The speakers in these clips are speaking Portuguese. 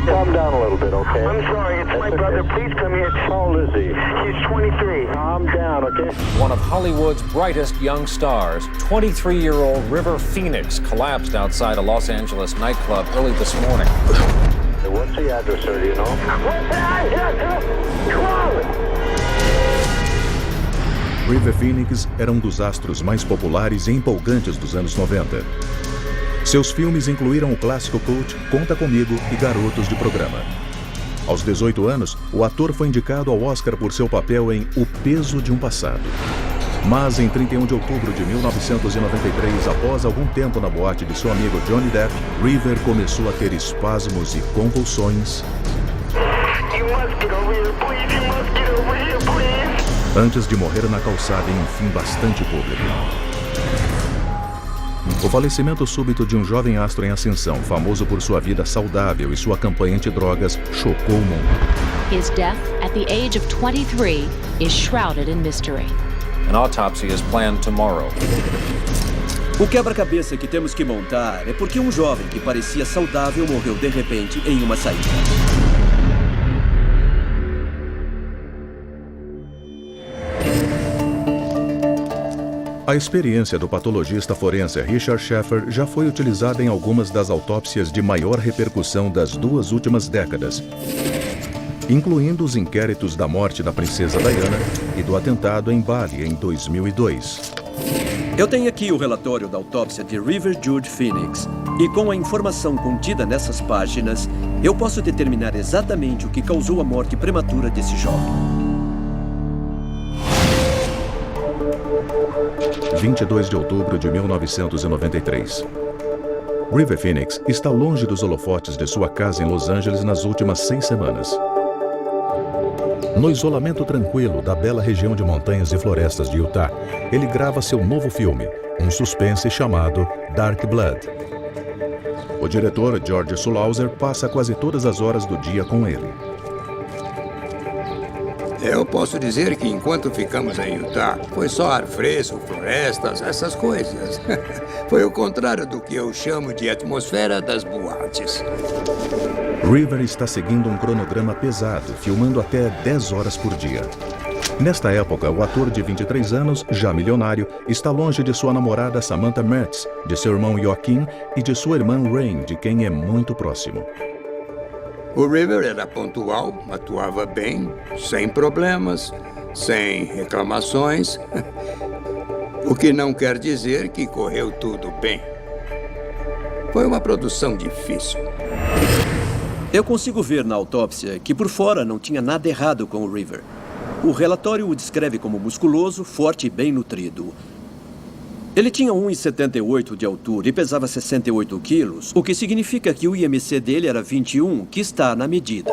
Calm down a little bit, okay? I'm sorry, it's my brother. Please come here. How old is he? He's 23. Calm down, okay? One of Hollywood's brightest young stars, 23-year-old River Phoenix, collapsed outside a Los Angeles nightclub early this morning. Hey, what's the address, sir? Do you know? What's the address? Come on! River Phoenix era um dos astros mais populares e empolgantes dos anos 90. Seus filmes incluíram o clássico cult Conta Comigo e Garotos de Programa. Aos 18 anos, o ator foi indicado ao Oscar por seu papel em O Peso de um Passado. Mas em 31 de outubro de 1993, após algum tempo na boate de seu amigo Johnny Depp, River começou a ter espasmos e convulsões. You must get over here, please. You must get over here, please. Antes de morrer na calçada em um fim bastante público. O falecimento súbito de um jovem astro em ascensão, famoso por sua vida saudável e sua campanha anti-drogas, chocou o mundo. His death at the age of 23 is shrouded in mystery. An autopsy is planned tomorrow. O quebra-cabeça que temos que montar é porque um jovem que parecia saudável morreu de repente em uma saída. A experiência do patologista forense Richard Sheffer já foi utilizada em algumas das autópsias de maior repercussão das 2 últimas décadas, incluindo os inquéritos da morte da princesa Diana e do atentado em Bali em 2002. Eu tenho aqui o relatório da autópsia de River Jude Phoenix, e com a informação contida nessas páginas, eu posso determinar exatamente o que causou a morte prematura desse jovem. 22 de outubro de 1993. River Phoenix está longe dos holofotes de sua casa em Los Angeles nas últimas 6 semanas. No isolamento tranquilo da bela região de montanhas e florestas de Utah, ele grava seu novo filme, um suspense chamado Dark Blood. O diretor George Sulauser passa quase todas as horas do dia com ele. Eu posso dizer que enquanto ficamos em Utah, foi só ar fresco, florestas, essas coisas. Foi o contrário do que eu chamo de atmosfera das boates. River está seguindo um cronograma pesado, filmando até 10 horas por dia. Nesta época, o ator de 23 anos, já milionário, está longe de sua namorada Samantha Mertz, de seu irmão Joaquim e de sua irmã Rain, de quem é muito próximo. O River era pontual, atuava bem, sem problemas, sem reclamações. O que não quer dizer que correu tudo bem. Foi uma produção difícil. Eu consigo ver na autópsia que por fora não tinha nada errado com o River. O relatório o descreve como musculoso, forte e bem nutrido. Ele tinha 1,78 de altura e pesava 68 quilos, o que significa que o IMC dele era 21, que está na medida.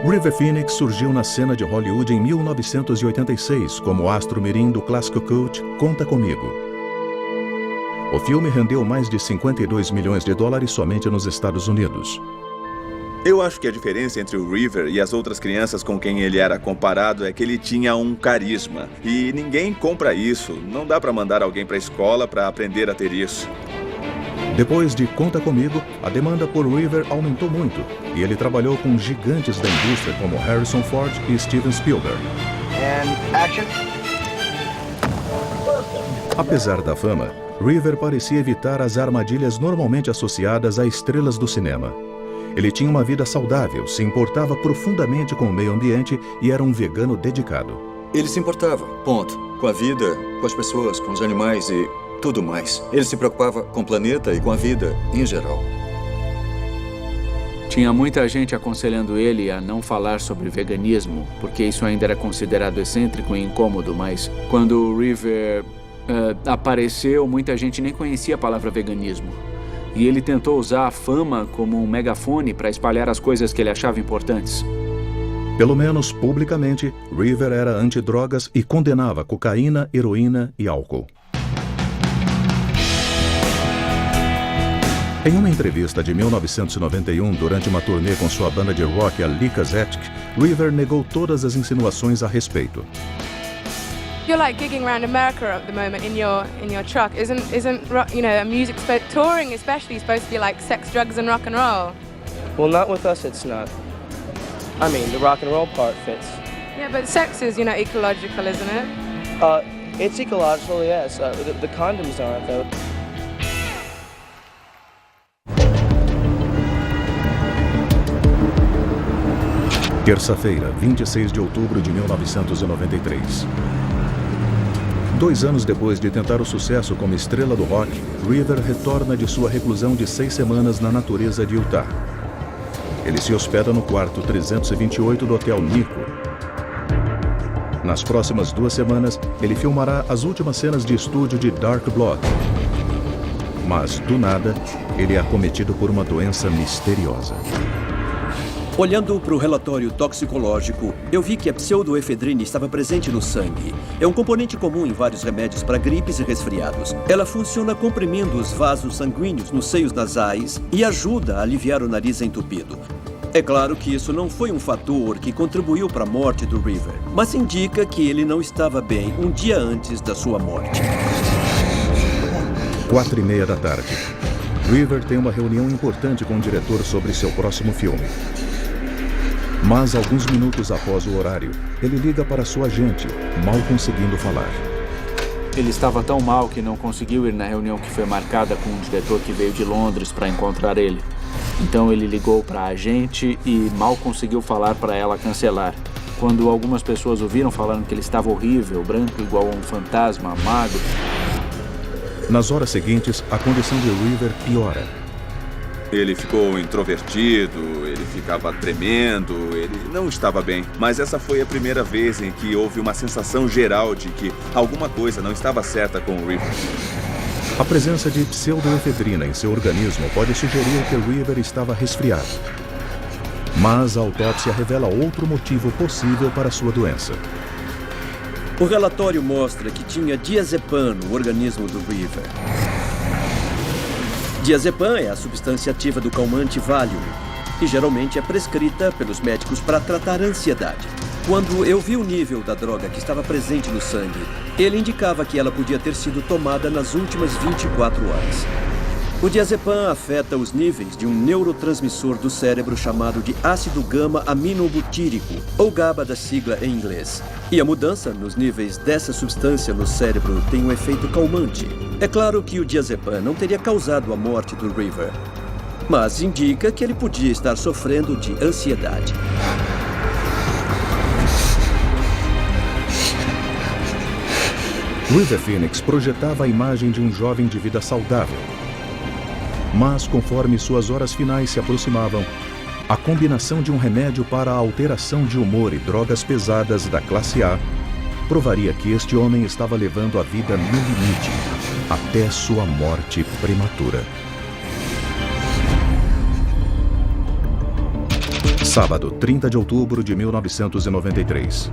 River Phoenix surgiu na cena de Hollywood em 1986 como astro mirim do clássico cult Conta Comigo. O filme rendeu mais de 52 milhões de dólares somente nos Estados Unidos. Eu acho que a diferença entre o River e as outras crianças com quem ele era comparado é que ele tinha um carisma. E ninguém compra isso. Não dá para mandar alguém para a escola para aprender a ter isso. Depois de Conta Comigo, a demanda por River aumentou muito e ele trabalhou com gigantes da indústria como Harrison Ford e Steven Spielberg. And action. Apesar da fama, River parecia evitar as armadilhas normalmente associadas a estrelas do cinema. Ele tinha uma vida saudável, se importava profundamente com o meio ambiente e era um vegano dedicado. Ele se importava, ponto. Com a vida, com as pessoas, com os animais e tudo mais. Ele se preocupava com o planeta e com a vida em geral. Tinha muita gente aconselhando ele a não falar sobre veganismo, porque isso ainda era considerado excêntrico e incômodo, mas quando o River apareceu, muita gente nem conhecia a palavra veganismo. E ele tentou usar a fama como um megafone para espalhar as coisas que ele achava importantes. Pelo menos publicamente, River era antidrogas e condenava cocaína, heroína e álcool. Em uma entrevista de 1991, durante uma turnê com sua banda de rock, a Likazetic, River negou todas as insinuações a respeito. You're like gigging around America at the moment in your truck. Isn't touring especially supposed to be like sex, drugs and rock and roll? Well, not with us, it's not. I mean, the rock and roll part fits. Yeah, but sex is, ecological, isn't it? It's ecological, yes. The condoms aren't, though. Terça-feira, 26 de outubro de 1993. 2 anos depois de tentar o sucesso como estrela do rock, River retorna de sua reclusão de 6 semanas na natureza de Utah. Ele se hospeda no quarto 328 do Hotel Nico. Nas próximas 2 semanas, ele filmará as últimas cenas de estúdio de Dark Blood. Mas, do nada, ele é acometido por uma doença misteriosa. Olhando para o relatório toxicológico, eu vi que a pseudoefedrina estava presente no sangue. É um componente comum em vários remédios para gripes e resfriados. Ela funciona comprimindo os vasos sanguíneos nos seios nasais e ajuda a aliviar o nariz entupido. É claro que isso não foi um fator que contribuiu para a morte do River, mas indica que ele não estava bem um dia antes da sua morte. 4:30 da tarde. River tem uma reunião importante com o diretor sobre seu próximo filme. Mas, alguns minutos após o horário, ele liga para sua agente, mal conseguindo falar. Ele estava tão mal que não conseguiu ir na reunião que foi marcada com um diretor que veio de Londres para encontrar ele. Então ele ligou para a agente e mal conseguiu falar para ela cancelar. Quando algumas pessoas o viram falando que ele estava horrível, branco igual a um fantasma, magro. Nas horas seguintes, a condição de River piora. Ele ficou introvertido, ele ficava tremendo, ele não estava bem. Mas essa foi a primeira vez em que houve uma sensação geral de que alguma coisa não estava certa com o River. A presença de pseudoefedrina em seu organismo pode sugerir que River estava resfriado. Mas a autópsia revela outro motivo possível para sua doença. O relatório mostra que tinha diazepam no organismo do River. Diazepam é a substância ativa do calmante Valium e geralmente é prescrita pelos médicos para tratar a ansiedade. Quando eu vi o nível da droga que estava presente no sangue, ele indicava que ela podia ter sido tomada nas últimas 24 horas. O diazepam afeta os níveis de um neurotransmissor do cérebro chamado de ácido gama-aminobutírico, ou GABA da sigla em inglês. E a mudança nos níveis dessa substância no cérebro tem um efeito calmante. É claro que o diazepam não teria causado a morte do River, mas indica que ele podia estar sofrendo de ansiedade. River Phoenix projetava a imagem de um jovem de vida saudável. Mas, conforme suas horas finais se aproximavam, a combinação de um remédio para a alteração de humor e drogas pesadas da classe A provaria que este homem estava levando a vida no limite, até sua morte prematura. Sábado, 30 de outubro de 1993.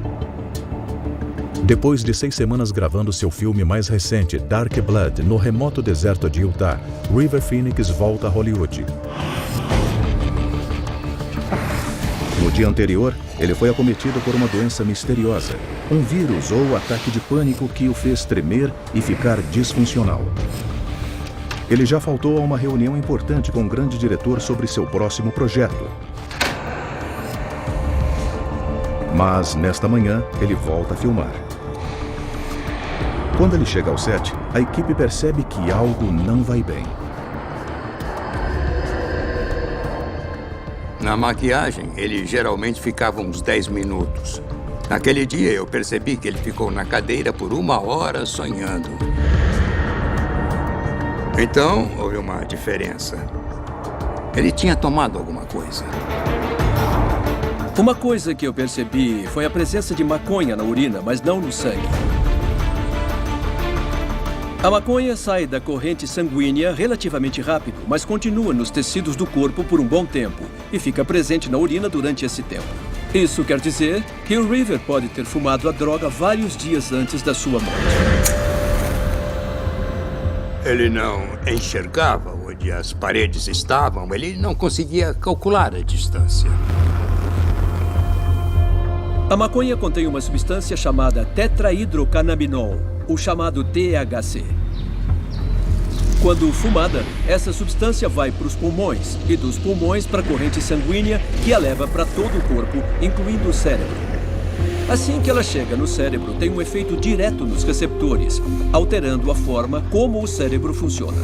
Depois de 6 semanas gravando seu filme mais recente, Dark Blood, no remoto deserto de Utah, River Phoenix volta a Hollywood. No dia anterior, ele foi acometido por uma doença misteriosa, um vírus ou ataque de pânico que o fez tremer e ficar disfuncional. Ele já faltou a uma reunião importante com um grande diretor sobre seu próximo projeto. Mas, nesta manhã, ele volta a filmar. Quando ele chega ao set, a equipe percebe que algo não vai bem. Na maquiagem, ele geralmente ficava uns 10 minutos. Naquele dia, eu percebi que ele ficou na cadeira por 1 hora sonhando. Então, houve uma diferença. Ele tinha tomado alguma coisa. Uma coisa que eu percebi foi a presença de maconha na urina, mas não no sangue. A maconha sai da corrente sanguínea relativamente rápido, mas continua nos tecidos do corpo por um bom tempo e fica presente na urina durante esse tempo. Isso quer dizer que o River pode ter fumado a droga vários dias antes da sua morte. Ele não enxergava onde as paredes estavam, ele não conseguia calcular a distância. A maconha contém uma substância chamada tetrahidrocannabinol, o chamado THC. Quando fumada, essa substância vai para os pulmões e dos pulmões para a corrente sanguínea que a leva para todo o corpo, incluindo o cérebro. Assim que ela chega no cérebro, tem um efeito direto nos receptores, alterando a forma como o cérebro funciona.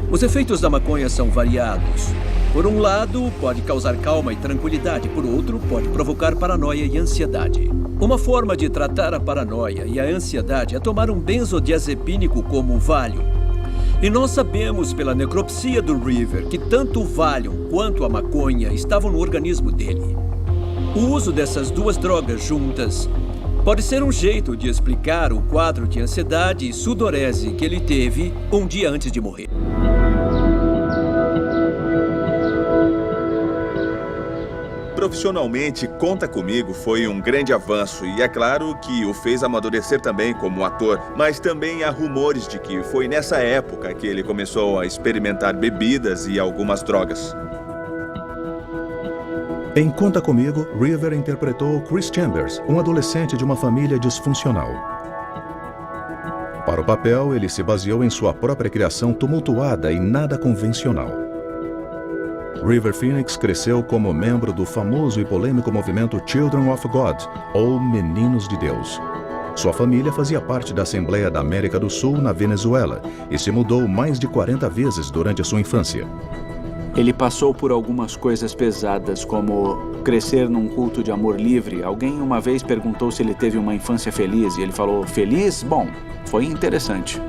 Os efeitos da maconha são variados. Por um lado, pode causar calma e tranquilidade. Por outro, pode provocar paranoia e ansiedade. Uma forma de tratar a paranoia e a ansiedade é tomar um benzodiazepínico como o Valium. E nós sabemos pela necropsia do River que tanto o Valium quanto a maconha estavam no organismo dele. O uso dessas duas drogas juntas pode ser um jeito de explicar o quadro de ansiedade e sudorese que ele teve um dia antes de morrer. Profissionalmente, Conta Comigo foi um grande avanço e é claro que o fez amadurecer também como ator, mas também há rumores de que foi nessa época que ele começou a experimentar bebidas e algumas drogas. Em Conta Comigo, River interpretou Chris Chambers, um adolescente de uma família disfuncional. Para o papel, ele se baseou em sua própria criação tumultuada e nada convencional. River Phoenix cresceu como membro do famoso e polêmico movimento Children of God, ou Meninos de Deus. Sua família fazia parte da Assembleia da América do Sul na Venezuela e se mudou mais de 40 vezes durante a sua infância. Ele passou por algumas coisas pesadas, como crescer num culto de amor livre. Alguém uma vez perguntou se ele teve uma infância feliz e ele falou, feliz? Bom, foi interessante.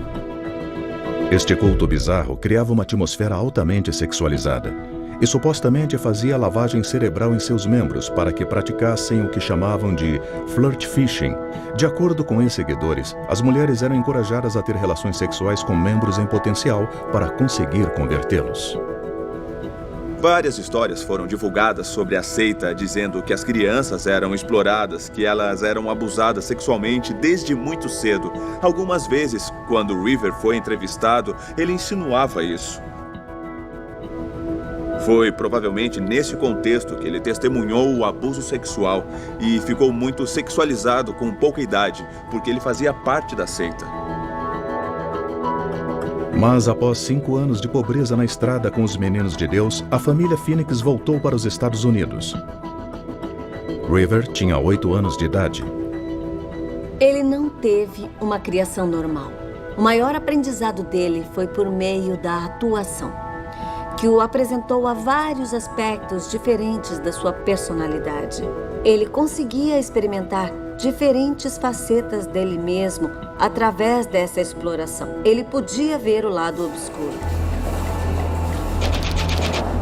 Este culto bizarro criava uma atmosfera altamente sexualizada e supostamente fazia lavagem cerebral em seus membros para que praticassem o que chamavam de flirt fishing. De acordo com ex-seguidores, as mulheres eram encorajadas a ter relações sexuais com membros em potencial para conseguir convertê-los. Várias histórias foram divulgadas sobre a seita, dizendo que as crianças eram exploradas, que elas eram abusadas sexualmente desde muito cedo. Algumas vezes, quando River foi entrevistado, ele insinuava isso. Foi provavelmente nesse contexto que ele testemunhou o abuso sexual e ficou muito sexualizado com pouca idade, porque ele fazia parte da seita. Mas após 5 anos de pobreza na estrada com os Meninos de Deus, a família Phoenix voltou para os Estados Unidos. River tinha 8 anos de idade. Ele não teve uma criação normal. O maior aprendizado dele foi por meio da atuação, que o apresentou a vários aspectos diferentes da sua personalidade. Ele conseguia experimentar diferentes facetas dele mesmo através dessa exploração. Ele podia ver o lado obscuro.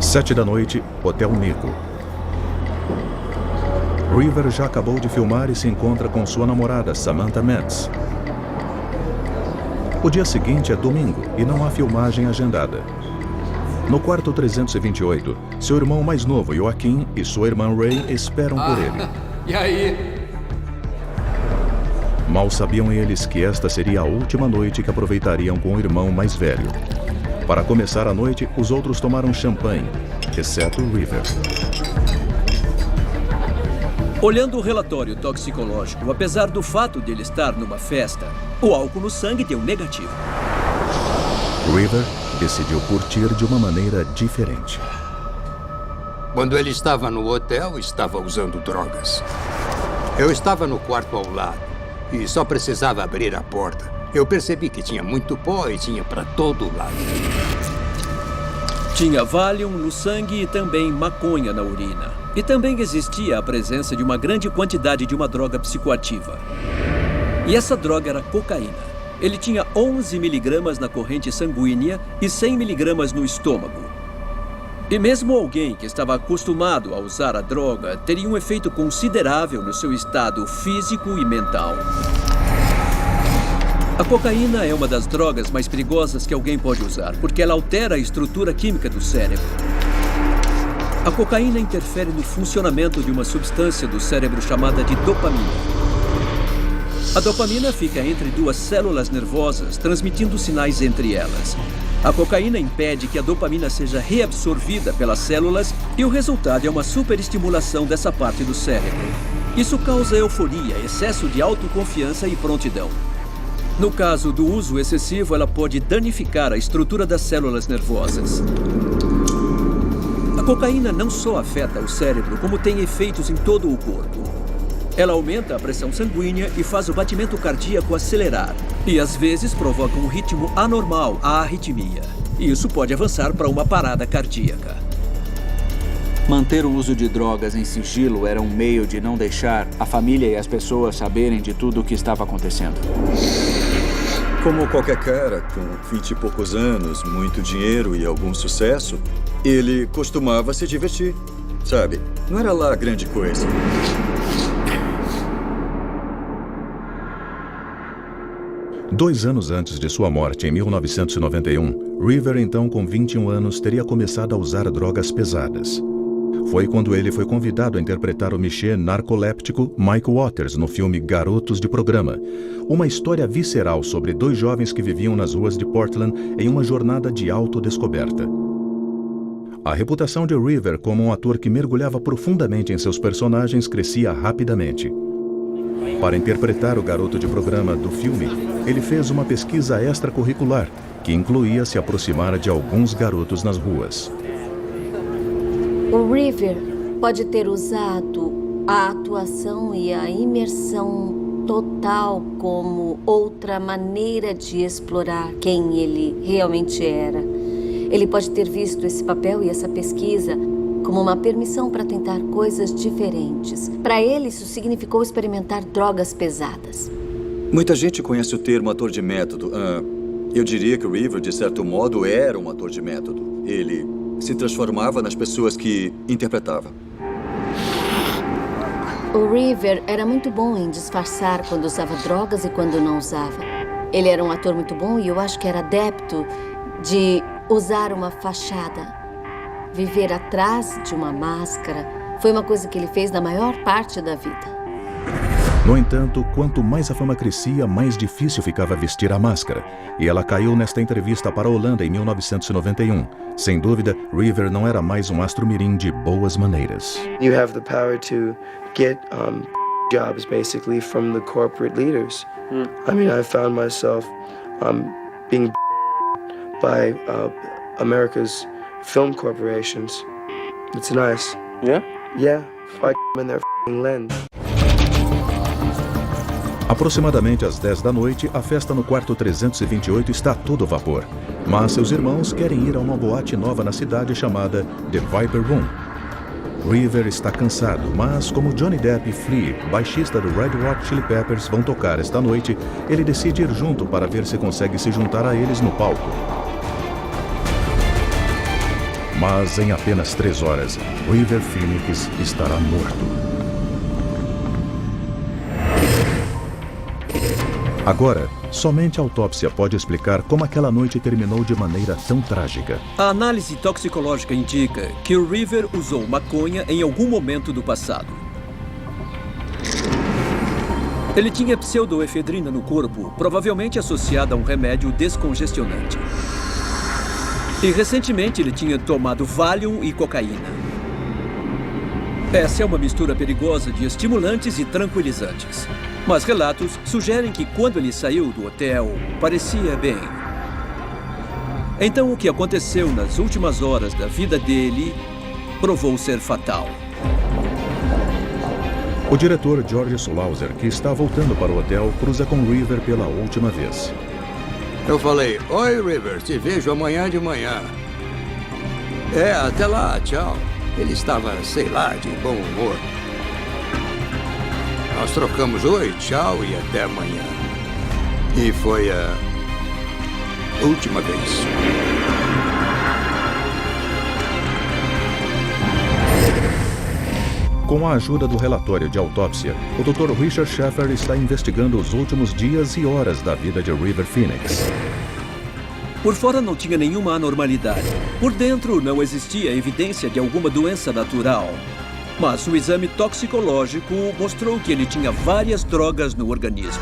7 da noite, Hotel Nico. River já acabou de filmar e se encontra com sua namorada, Samantha Metz. O dia seguinte é domingo e não há filmagem agendada. No quarto 328, seu irmão mais novo, Joaquim, e sua irmã Ray esperam por ele. E aí? Mal sabiam eles que esta seria a última noite que aproveitariam com o irmão mais velho. Para começar a noite, os outros tomaram champanhe, exceto River. Olhando o relatório toxicológico, apesar do fato de ele estar numa festa, o álcool no sangue deu negativo. River decidiu curtir de uma maneira diferente. Quando ele estava no hotel, estava usando drogas. Eu estava no quarto ao lado e só precisava abrir a porta. Eu percebi que tinha muito pó e tinha para todo lado. Tinha Valium no sangue e também maconha na urina. E também existia a presença de uma grande quantidade de uma droga psicoativa. E essa droga era cocaína. Ele tinha 11 miligramas na corrente sanguínea e 100 miligramas no estômago. E mesmo alguém que estava acostumado a usar a droga teria um efeito considerável no seu estado físico e mental. A cocaína é uma das drogas mais perigosas que alguém pode usar, porque ela altera a estrutura química do cérebro. A cocaína interfere no funcionamento de uma substância do cérebro chamada de dopamina. A dopamina fica entre duas células nervosas, transmitindo sinais entre elas. A cocaína impede que a dopamina seja reabsorvida pelas células e o resultado é uma superestimulação dessa parte do cérebro. Isso causa euforia, excesso de autoconfiança e prontidão. No caso do uso excessivo, ela pode danificar a estrutura das células nervosas. A cocaína não só afeta o cérebro, como tem efeitos em todo o corpo. Ela aumenta a pressão sanguínea e faz o batimento cardíaco acelerar. E às vezes provoca um ritmo anormal, a arritmia. E isso pode avançar para uma parada cardíaca. Manter o uso de drogas em sigilo era um meio de não deixar a família e as pessoas saberem de tudo o que estava acontecendo. Como qualquer cara com 20 e poucos anos, muito dinheiro e algum sucesso, ele costumava se divertir, sabe? Não era lá grande coisa. Dois anos antes de sua morte, em 1991, River, então com 21 anos, teria começado a usar drogas pesadas. Foi quando ele foi convidado a interpretar o Michê narcoléptico Mike Waters no filme Garotos de Programa, uma história visceral sobre dois jovens que viviam nas ruas de Portland em uma jornada de autodescoberta. A reputação de River como um ator que mergulhava profundamente em seus personagens crescia rapidamente. Para interpretar o garoto de programa do filme, ele fez uma pesquisa extracurricular, que incluía se aproximar de alguns garotos nas ruas. O River pode ter usado a atuação e a imersão total como outra maneira de explorar quem ele realmente era. Ele pode ter visto esse papel e essa pesquisa como uma permissão para tentar coisas diferentes. Para ele, isso significou experimentar drogas pesadas. Muita gente conhece o termo ator de método. Eu diria que o River, de certo modo, era um ator de método. Ele se transformava nas pessoas que interpretava. O River era muito bom em disfarçar quando usava drogas e quando não usava. Ele era um ator muito bom e eu acho que era adepto de usar uma fachada. Viver atrás de uma máscara foi uma coisa que ele fez na maior parte da vida. No entanto, quanto mais a fama crescia, mais difícil ficava vestir a máscara. E ela caiu nesta entrevista para a Holanda em 1991. Sem dúvida, River não era mais um astro-mirim de boas maneiras. You have the power to get jobs basically from the corporate leaders. I mean, I found myself being by America's film corporations. It's nice. Yeah? Yeah. I in their lens. Aproximadamente às 10 da noite, a festa no quarto 328 está a todo vapor. Mas seus irmãos querem ir a uma boate nova na cidade chamada The Viper Room. River está cansado, mas como Johnny Depp e Flea, baixista do Red Hot Chili Peppers, vão tocar esta noite, ele decide ir junto para ver se consegue se juntar a eles no palco. Mas em apenas 3 horas, River Phoenix estará morto. Agora, somente a autópsia pode explicar como aquela noite terminou de maneira tão trágica. A análise toxicológica indica que o River usou maconha em algum momento do passado. Ele tinha pseudoefedrina no corpo, provavelmente associada a um remédio descongestionante. E recentemente ele tinha tomado Valium e cocaína. Essa é uma mistura perigosa de estimulantes e tranquilizantes. Mas relatos sugerem que quando ele saiu do hotel, parecia bem. Então o que aconteceu nas últimas horas da vida dele provou ser fatal. O diretor George Sulauser, que está voltando para o hotel, cruza com River pela última vez. Eu falei, oi River, te vejo amanhã de manhã. Até lá, tchau. Ele estava, sei lá, de bom humor. Nós trocamos oi, tchau e até amanhã. E foi a última vez. Com a ajuda do relatório de autópsia, o Dr. Richard Sheffer está investigando os últimos dias e horas da vida de River Phoenix. Por fora não tinha nenhuma anormalidade. Por dentro não existia evidência de alguma doença natural. Mas o exame toxicológico mostrou que ele tinha várias drogas no organismo.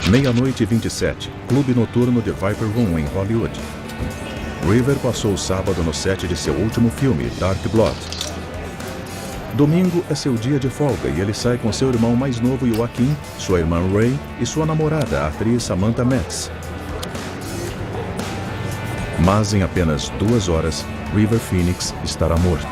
Meia-noite e 27, clube noturno The Viper Room, em Hollywood. River passou o sábado no set de seu último filme, Dark Blood. Domingo é seu dia de folga e ele sai com seu irmão mais novo, Joaquim, sua irmã Ray e sua namorada, a atriz Samantha Metz. Mas em apenas 2 horas, River Phoenix estará morto.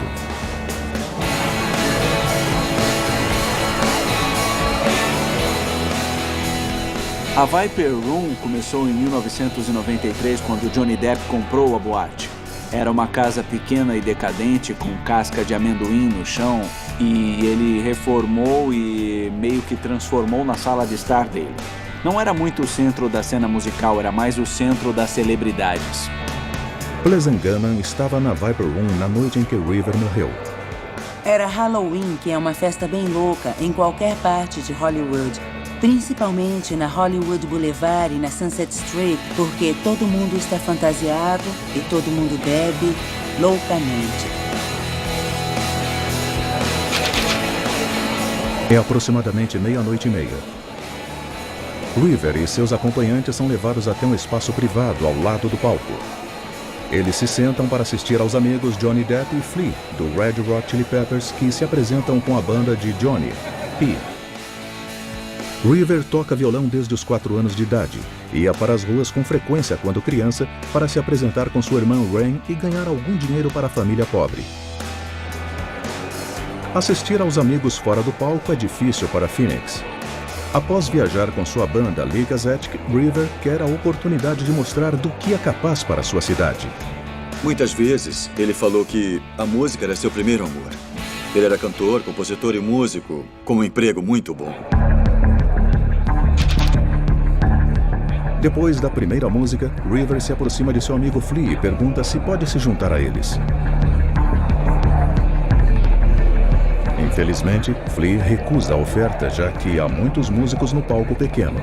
A Viper Room começou em 1993, quando Johnny Depp comprou a boate. Era uma casa pequena e decadente, com casca de amendoim no chão, e ele reformou e meio que transformou na sala de estar dele. Não era muito o centro da cena musical, era mais o centro das celebridades. Pleasant Gammon estava na Viper Room na noite em que River morreu. Era Halloween, que é uma festa bem louca em qualquer parte de Hollywood. Principalmente na Hollywood Boulevard e na Sunset Strip, porque todo mundo está fantasiado e todo mundo bebe loucamente. É aproximadamente 00:30. River e seus acompanhantes são levados até um espaço privado ao lado do palco. Eles se sentam para assistir aos amigos Johnny Depp e Flea, do Red Hot Chili Peppers, que se apresentam com a banda de Johnny, P. River toca violão desde os 4 anos de idade e ia para as ruas com frequência quando criança para se apresentar com sua irmã Rain e ganhar algum dinheiro para a família pobre. Assistir aos amigos fora do palco é difícil para Phoenix. Após viajar com sua banda Lee Gazette, River quer a oportunidade de mostrar do que é capaz para sua cidade. Muitas vezes ele falou que a música era seu primeiro amor. Ele era cantor, compositor e músico, com um emprego muito bom. Depois da primeira música, River se aproxima de seu amigo Flea e pergunta se pode se juntar a eles. Infelizmente, Flea recusa a oferta, já que há muitos músicos no palco pequeno.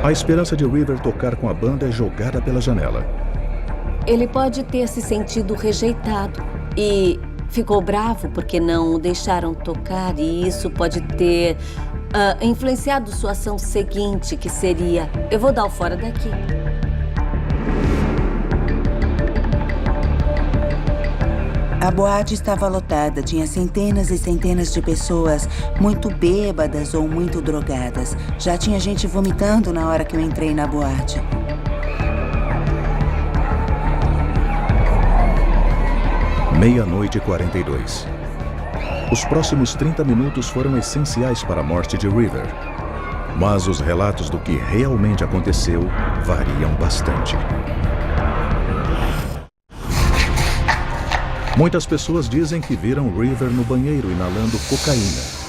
A esperança de River tocar com a banda é jogada pela janela. Ele pode ter se sentido rejeitado e ficou bravo porque não o deixaram tocar, e isso pode ter influenciado sua ação seguinte, que seria: eu vou dar o fora daqui. A boate estava lotada, tinha centenas e centenas de pessoas muito bêbadas ou muito drogadas. Já tinha gente vomitando na hora que eu entrei na boate. Meia-noite e 42. Os próximos 30 minutos foram essenciais para a morte de River. Mas os relatos do que realmente aconteceu variam bastante. Muitas pessoas dizem que viram River no banheiro inalando cocaína.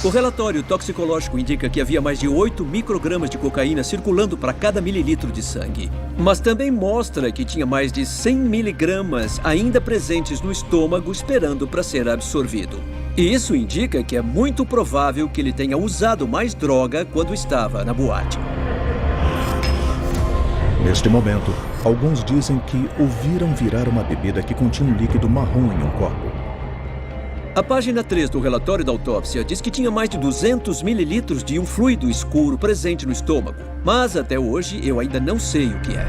O relatório toxicológico indica que havia mais de 8 microgramas de cocaína circulando para cada mililitro de sangue. Mas também mostra que tinha mais de 100 miligramas ainda presentes no estômago esperando para ser absorvido. E isso indica que é muito provável que ele tenha usado mais droga quando estava na boate. Neste momento, alguns dizem que o viram virar uma bebida que continha um líquido marrom em um copo. A página 3 do relatório da autópsia diz que tinha mais de 200 mililitros de um fluido escuro presente no estômago. Mas até hoje eu ainda não sei o que é.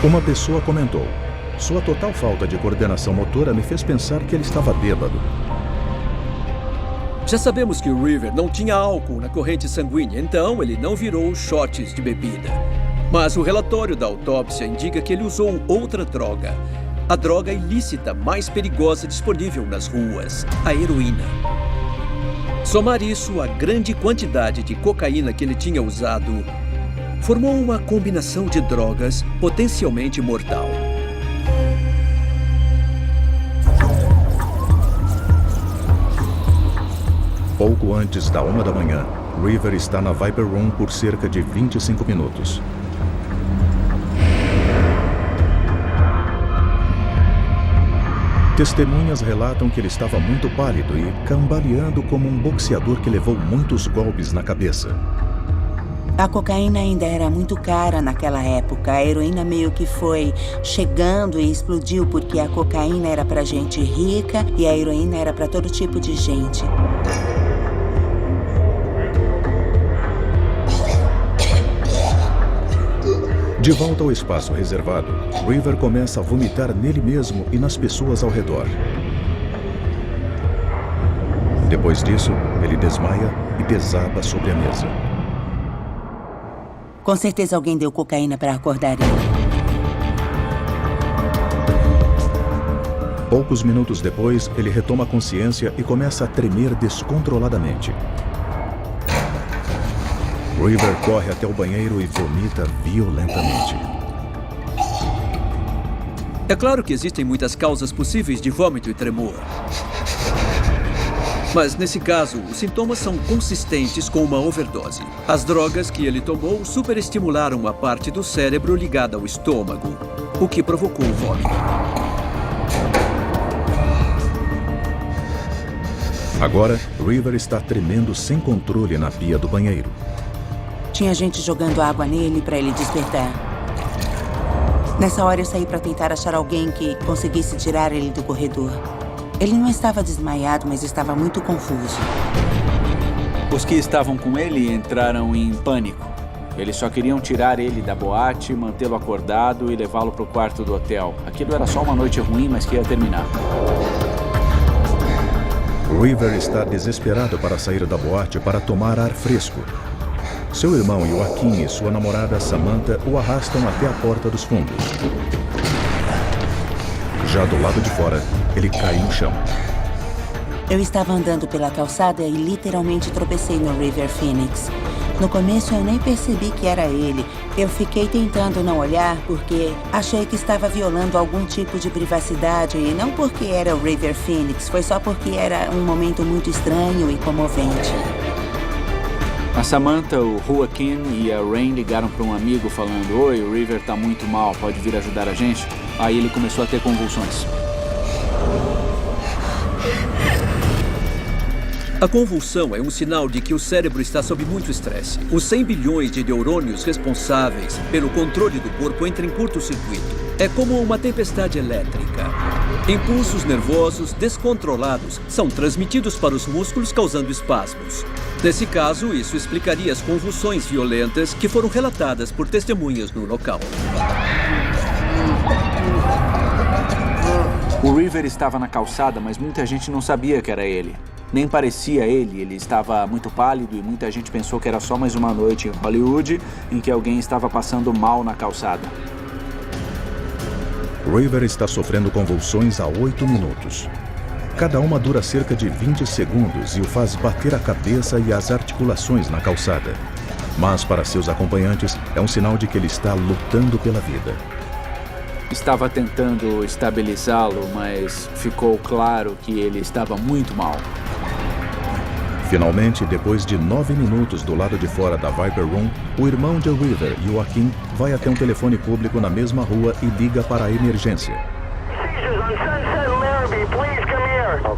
Uma pessoa comentou: sua total falta de coordenação motora me fez pensar que ele estava bêbado. Já sabemos que o River não tinha álcool na corrente sanguínea, então ele não virou shots de bebida. Mas o relatório da autópsia indica que ele usou outra droga. A droga ilícita mais perigosa disponível nas ruas, a heroína. Somar isso à grande quantidade de cocaína que ele tinha usado, formou uma combinação de drogas potencialmente mortal. Pouco antes da 1 da manhã, River está na Viper Room por cerca de 25 minutos. Testemunhas relatam que ele estava muito pálido e cambaleando como um boxeador que levou muitos golpes na cabeça. A cocaína ainda era muito cara naquela época. A heroína meio que foi chegando e explodiu porque a cocaína era pra gente rica e a heroína era pra todo tipo de gente. De volta ao espaço reservado, River começa a vomitar nele mesmo e nas pessoas ao redor. Depois disso, ele desmaia e desaba sobre a mesa. Com certeza alguém deu cocaína para acordar ele. Poucos minutos depois, ele retoma a consciência e começa a tremer descontroladamente. River corre até o banheiro e vomita violentamente. É claro que existem muitas causas possíveis de vômito e tremor. Mas, nesse caso, os sintomas são consistentes com uma overdose. As drogas que ele tomou superestimularam a parte do cérebro ligada ao estômago, o que provocou o vômito. Agora, River está tremendo sem controle na pia do banheiro. Tinha gente jogando água nele para ele despertar. Nessa hora eu saí para tentar achar alguém que conseguisse tirar ele do corredor. Ele não estava desmaiado, mas estava muito confuso. Os que estavam com ele entraram em pânico. Eles só queriam tirar ele da boate, mantê-lo acordado e levá-lo para o quarto do hotel. Aquilo era só uma noite ruim, mas que ia terminar. River está desesperado para sair da boate para tomar ar fresco. Seu irmão Joaquim e sua namorada Samantha o arrastam até a porta dos fundos. Já do lado de fora, ele cai no chão. Eu estava andando pela calçada e literalmente tropecei no River Phoenix. No começo eu nem percebi que era ele. Eu fiquei tentando não olhar porque achei que estava violando algum tipo de privacidade e não porque era o River Phoenix, foi só porque era um momento muito estranho e comovente. A Samantha, o Joaquim e a Rain ligaram para um amigo falando: "Oi, o River tá muito mal, pode vir ajudar a gente?" Aí ele começou a ter convulsões. A convulsão é um sinal de que o cérebro está sob muito estresse. Os 100 bilhões de neurônios responsáveis pelo controle do corpo entram em curto-circuito. É como uma tempestade elétrica. Impulsos nervosos descontrolados são transmitidos para os músculos, causando espasmos. Nesse caso, isso explicaria as convulsões violentas que foram relatadas por testemunhas no local. O River estava na calçada, mas muita gente não sabia que era ele. Nem parecia ele, ele estava muito pálido e muita gente pensou que era só mais uma noite em Hollywood em que alguém estava passando mal na calçada. River está sofrendo convulsões há 8 minutos. Cada uma dura cerca de 20 segundos e o faz bater a cabeça e as articulações na calçada. Mas para seus acompanhantes é um sinal de que ele está lutando pela vida. Estava tentando estabilizá-lo, mas ficou claro que ele estava muito mal. Finalmente, depois de 9 minutos do lado de fora da Viper Room, o irmão de River, Joaquim, vai até um telefone público na mesma rua e liga para a emergência.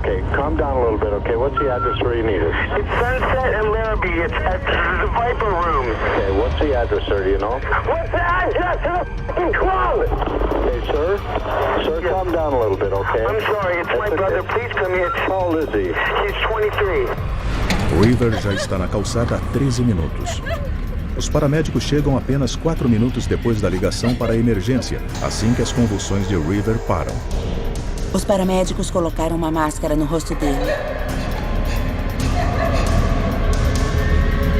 Okay, calm down a little bit, okay? What's the address where you need us? It's Sunset and Larrabee. It's at the Viper Room. Okay, what's the address, sir? Do you know? What's the address to the f***ing club? Okay, sir? Sir, calm down a little bit, okay? I'm sorry, it's my brother. Please come here. How old is he? He's 23. River já está na calçada há 13 minutos. Os paramédicos chegam apenas 4 minutos depois da ligação para a emergência, assim que as convulsões de River param. Os paramédicos colocaram uma máscara no rosto dele.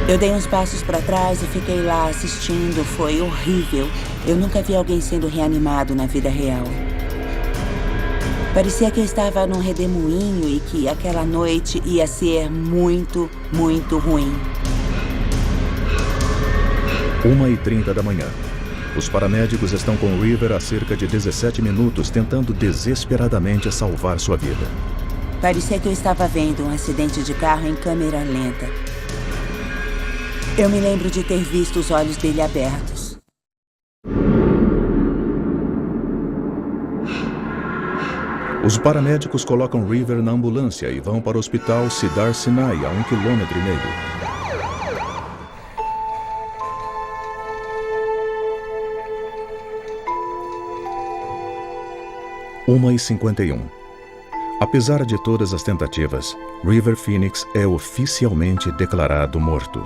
Eu dei uns passos para trás e fiquei lá assistindo. Foi horrível. Eu nunca vi alguém sendo reanimado na vida real. Parecia que eu estava num redemoinho e que aquela noite ia ser muito, muito ruim. 1h30 da manhã. Os paramédicos estão com River há cerca de 17 minutos, tentando desesperadamente salvar sua vida. Parecia que eu estava vendo um acidente de carro em câmera lenta. Eu me lembro de ter visto os olhos dele abertos. Os paramédicos colocam River na ambulância e vão para o hospital Cedar Sinai, a 1,5 km. 1h51. Apesar de todas as tentativas, River Phoenix é oficialmente declarado morto.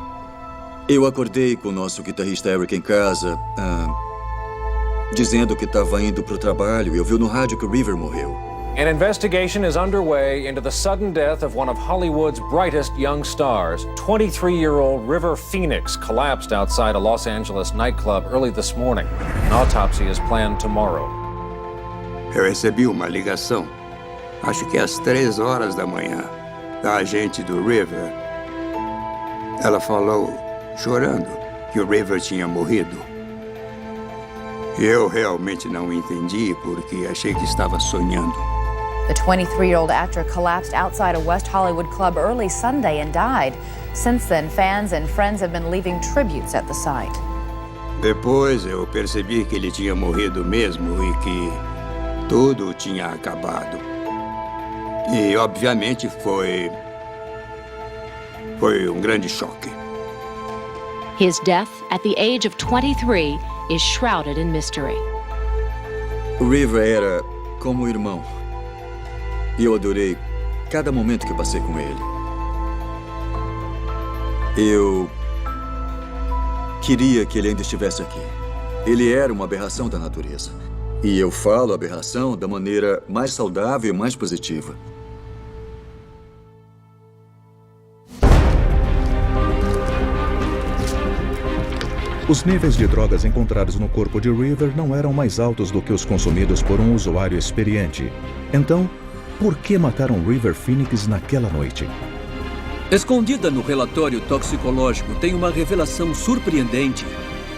Eu acordei com o nosso guitarrista Eric em casa dizendo que estava indo para o trabalho e ouviu no rádio que o River morreu. An investigation is underway into the sudden death of one of Hollywood's brightest young stars. 23-year-old River Phoenix collapsed outside a Los Angeles nightclub early this morning. An autopsy is planned tomorrow. Eu recebi uma ligação, acho que às 3 horas da manhã, da agente do River. Ela falou, chorando, que o River tinha morrido. Eu realmente não entendi porque achei que estava sonhando. The 23-year-old actor collapsed outside a West Hollywood club early Sunday and died. Since then, fans and friends have been leaving tributes at the site. Depois eu percebi que ele tinha morrido mesmo e que tudo tinha acabado. E, obviamente, foi um grande choque. His death at the age of 23 is shrouded in mystery. O River era como um irmão. E eu adorei cada momento que passei com ele. Eu queria que ele ainda estivesse aqui. Ele era uma aberração da natureza. E eu falo aberração da maneira mais saudável e mais positiva. Os níveis de drogas encontrados no corpo de River não eram mais altos do que os consumidos por um usuário experiente. Então, por que mataram River Phoenix naquela noite? Escondida no relatório toxicológico tem uma revelação surpreendente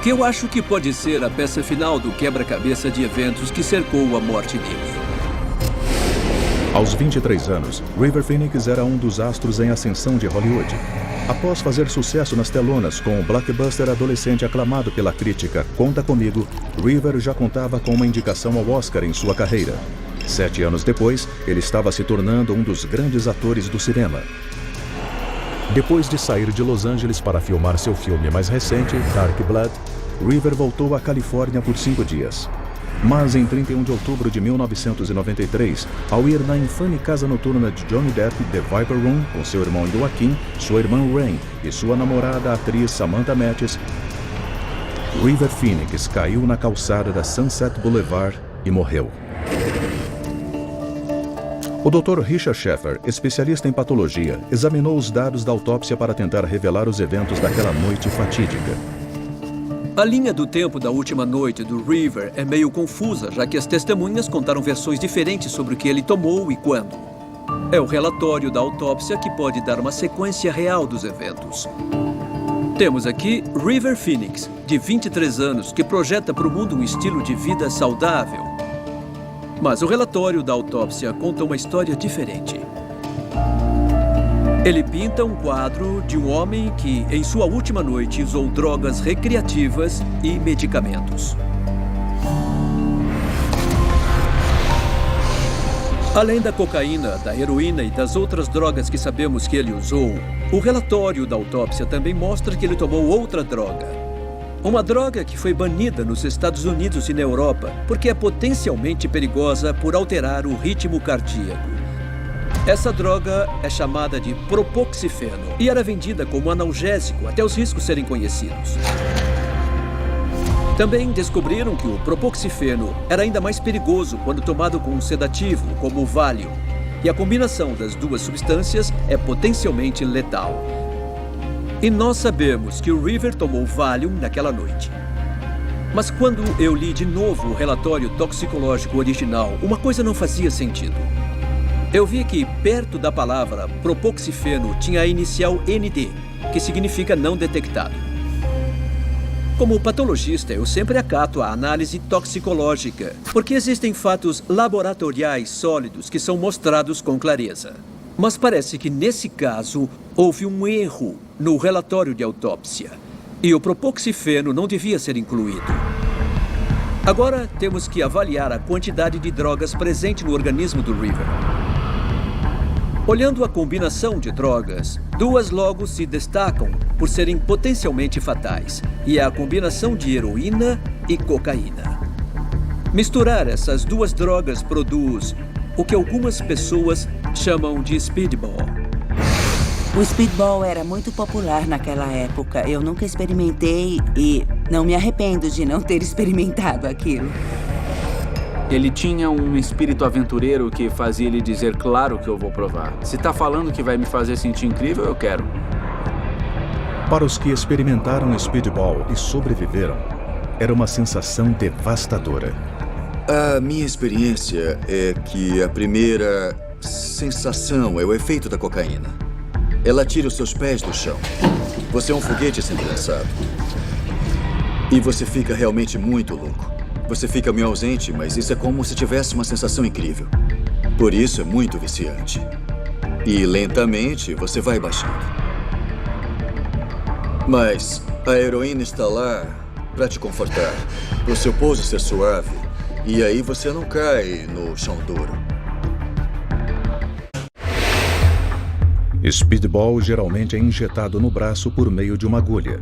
que eu acho que pode ser a peça final do quebra-cabeça de eventos que cercou a morte dele. Aos 23 anos, River Phoenix era um dos astros em ascensão de Hollywood. Após fazer sucesso nas telonas com o blockbuster adolescente aclamado pela crítica Conta Comigo, River já contava com uma indicação ao Oscar em sua carreira. 7 anos depois, ele estava se tornando um dos grandes atores do cinema. Depois de sair de Los Angeles para filmar seu filme mais recente, Dark Blood, River voltou à Califórnia por 5 dias. Mas em 31 de outubro de 1993, ao ir na infame casa noturna de Johnny Depp, The Viper Room, com seu irmão Joaquim, sua irmã Rain e sua namorada, a atriz Samantha Mathis, River Phoenix caiu na calçada da Sunset Boulevard e morreu. O Dr. Richard Sheffer, especialista em patologia, examinou os dados da autópsia para tentar revelar os eventos daquela noite fatídica. A linha do tempo da última noite do River é meio confusa, já que as testemunhas contaram versões diferentes sobre o que ele tomou e quando. É o relatório da autópsia que pode dar uma sequência real dos eventos. Temos aqui River Phoenix, de 23 anos, que projeta para o mundo um estilo de vida saudável. Mas o relatório da autópsia conta uma história diferente. Ele pinta um quadro de um homem que, em sua última noite, usou drogas recreativas e medicamentos. Além da cocaína, da heroína e das outras drogas que sabemos que ele usou, o relatório da autópsia também mostra que ele tomou outra droga. Uma droga que foi banida nos Estados Unidos e na Europa porque é potencialmente perigosa por alterar o ritmo cardíaco. Essa droga é chamada de propoxifeno e era vendida como analgésico até os riscos serem conhecidos. Também descobriram que o propoxifeno era ainda mais perigoso quando tomado com um sedativo, como o Valium, e a combinação das duas substâncias é potencialmente letal. E nós sabemos que o River tomou Valium naquela noite. Mas quando eu li de novo o relatório toxicológico original, uma coisa não fazia sentido. Eu vi que perto da palavra propoxifeno tinha a inicial ND, que significa não detectado. Como patologista, eu sempre acato a análise toxicológica, porque existem fatos laboratoriais sólidos que são mostrados com clareza. Mas parece que, nesse caso, houve um erro no relatório de autópsia, e o propoxifeno não devia ser incluído. Agora, temos que avaliar a quantidade de drogas presente no organismo do River. Olhando a combinação de drogas, duas logo se destacam por serem potencialmente fatais, e é a combinação de heroína e cocaína. Misturar essas duas drogas produz o que algumas pessoas chamam de speedball. O speedball era muito popular naquela época. Eu nunca experimentei e não me arrependo de não ter experimentado aquilo. Ele tinha um espírito aventureiro que fazia ele dizer, claro que eu vou provar. Se tá falando que vai me fazer sentir incrível, eu quero. Para os que experimentaram speedball e sobreviveram, era uma sensação devastadora. A minha experiência é que a primeira sensação é o efeito da cocaína. Ela tira os seus pés do chão. Você é um foguete sendo lançado. E você fica realmente muito louco. Você fica meio ausente, mas isso é como se tivesse uma sensação incrível. Por isso é muito viciante. E lentamente você vai baixando. Mas a heroína está lá para te confortar, para o seu pouso ser suave. E aí você não cai no chão duro. Speedball geralmente é injetado no braço por meio de uma agulha.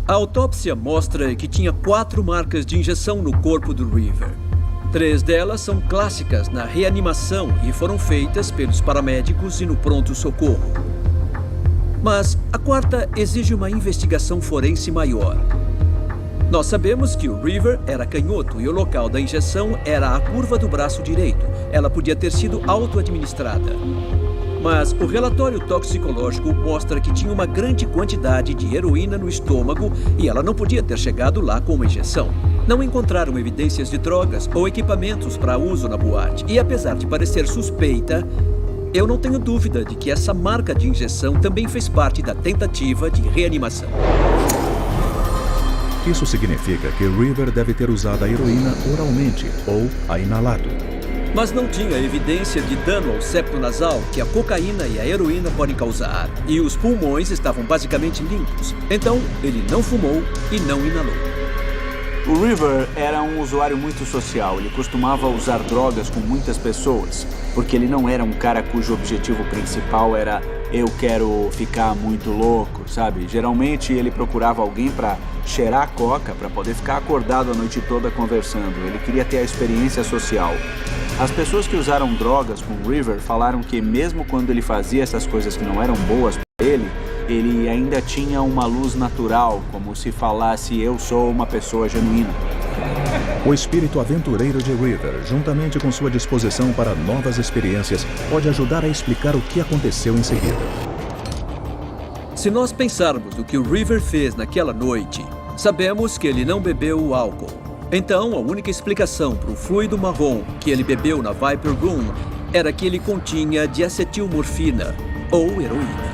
A autópsia mostra que tinha 4 marcas de injeção no corpo do River. 3 delas são clássicas na reanimação e foram feitas pelos paramédicos e no pronto-socorro. Mas a 4ª exige uma investigação forense maior. Nós sabemos que o River era canhoto e o local da injeção era a curva do braço direito. Ela podia ter sido auto-administrada. Mas o relatório toxicológico mostra que tinha uma grande quantidade de heroína no estômago e ela não podia ter chegado lá com uma injeção. Não encontraram evidências de drogas ou equipamentos para uso na boate. E apesar de parecer suspeita, eu não tenho dúvida de que essa marca de injeção também fez parte da tentativa de reanimação. Isso significa que River deve ter usado a heroína oralmente ou a inalado. Mas não tinha evidência de dano ao septo nasal que a cocaína e a heroína podem causar. E os pulmões estavam basicamente limpos. Então, ele não fumou e não inalou. O River era um usuário muito social. Ele costumava usar drogas com muitas pessoas, porque ele não era um cara cujo objetivo principal era eu quero ficar muito louco, sabe? Geralmente ele procurava alguém para cheirar a coca, para poder ficar acordado a noite toda conversando. Ele queria ter a experiência social. As pessoas que usaram drogas com o River falaram que mesmo quando ele fazia essas coisas que não eram boas para ele ainda tinha uma luz natural, como se falasse eu sou uma pessoa genuína. O espírito aventureiro de River, juntamente com sua disposição para novas experiências, pode ajudar a explicar o que aconteceu em seguida. Se nós pensarmos no que o River fez naquela noite, sabemos que ele não bebeu álcool. Então, a única explicação para o fluido marrom que ele bebeu na Viper Room era que ele continha diacetilmorfina, ou heroína.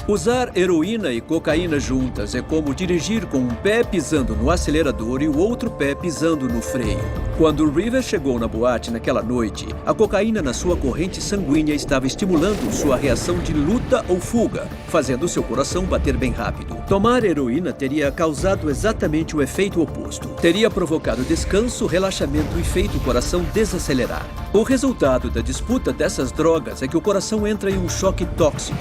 Usar heroína e cocaína juntas é como dirigir com um pé pisando no acelerador e o outro pé pisando no freio. Quando River chegou na boate naquela noite, a cocaína na sua corrente sanguínea estava estimulando sua reação de luta ou fuga, fazendo seu coração bater bem rápido. Tomar heroína teria causado exatamente o efeito oposto. Teria provocado descanso, relaxamento e feito o coração desacelerar. O resultado da disputa dessas drogas é que o coração entra em um choque tóxico.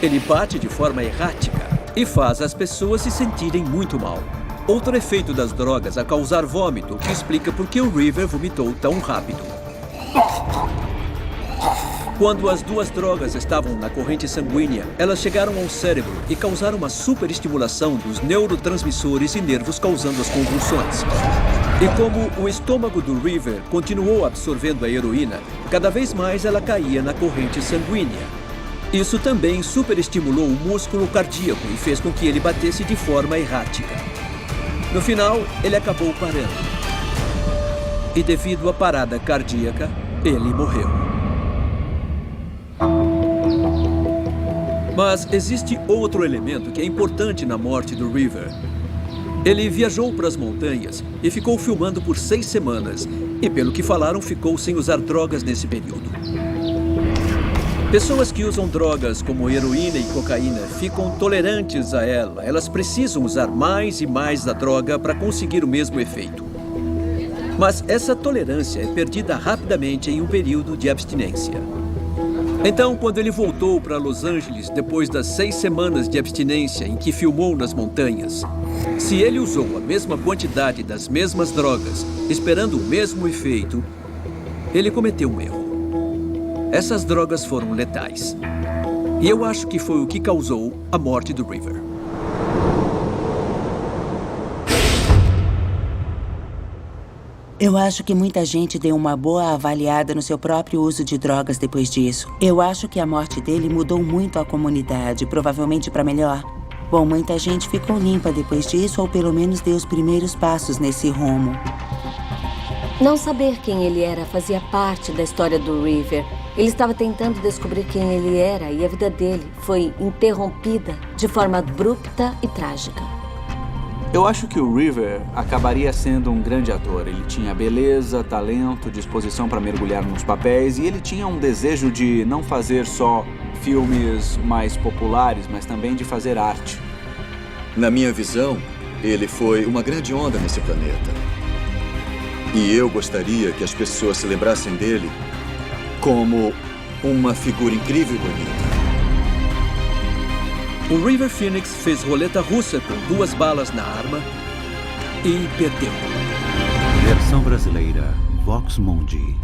Ele bate de forma errática e faz as pessoas se sentirem muito mal. Outro efeito das drogas é causar vômito, o que explica por que o River vomitou tão rápido. Quando as 2 drogas estavam na corrente sanguínea, elas chegaram ao cérebro e causaram uma superestimulação dos neurotransmissores e nervos, causando as convulsões. E como o estômago do River continuou absorvendo a heroína, cada vez mais ela caía na corrente sanguínea. Isso também superestimulou o músculo cardíaco e fez com que ele batesse de forma errática. No final, ele acabou parando. E devido à parada cardíaca, ele morreu. Mas existe outro elemento que é importante na morte do River. Ele viajou para as montanhas e ficou filmando por 6 semanas. E pelo que falaram, ficou sem usar drogas nesse período. Pessoas que usam drogas como heroína e cocaína ficam tolerantes a ela. Elas precisam usar mais e mais da droga para conseguir o mesmo efeito. Mas essa tolerância é perdida rapidamente em um período de abstinência. Então, quando ele voltou para Los Angeles, depois das 6 semanas de abstinência em que filmou nas montanhas, se ele usou a mesma quantidade das mesmas drogas, esperando o mesmo efeito, Ele cometeu um erro. Essas drogas foram letais. E eu acho que foi o que causou a morte do River. Eu acho que muita gente deu uma boa avaliada no seu próprio uso de drogas depois disso. Eu acho que a morte dele mudou muito a comunidade, provavelmente para melhor. Bom, muita gente ficou limpa depois disso, ou pelo menos deu os primeiros passos nesse rumo. Não saber quem ele era fazia parte da história do River. Ele estava tentando descobrir quem ele era e a vida dele foi interrompida de forma abrupta e trágica. Eu acho que o River acabaria sendo um grande ator. Ele tinha beleza, talento, disposição para mergulhar nos papéis e ele tinha um desejo de não fazer só filmes mais populares, mas também de fazer arte. Na minha visão, ele foi uma grande onda nesse planeta. E eu gostaria que as pessoas se lembrassem dele como uma figura incrível e bonita. O River Phoenix fez roleta russa com 2 balas na arma e perdeu. Versão brasileira, Vox Mundi.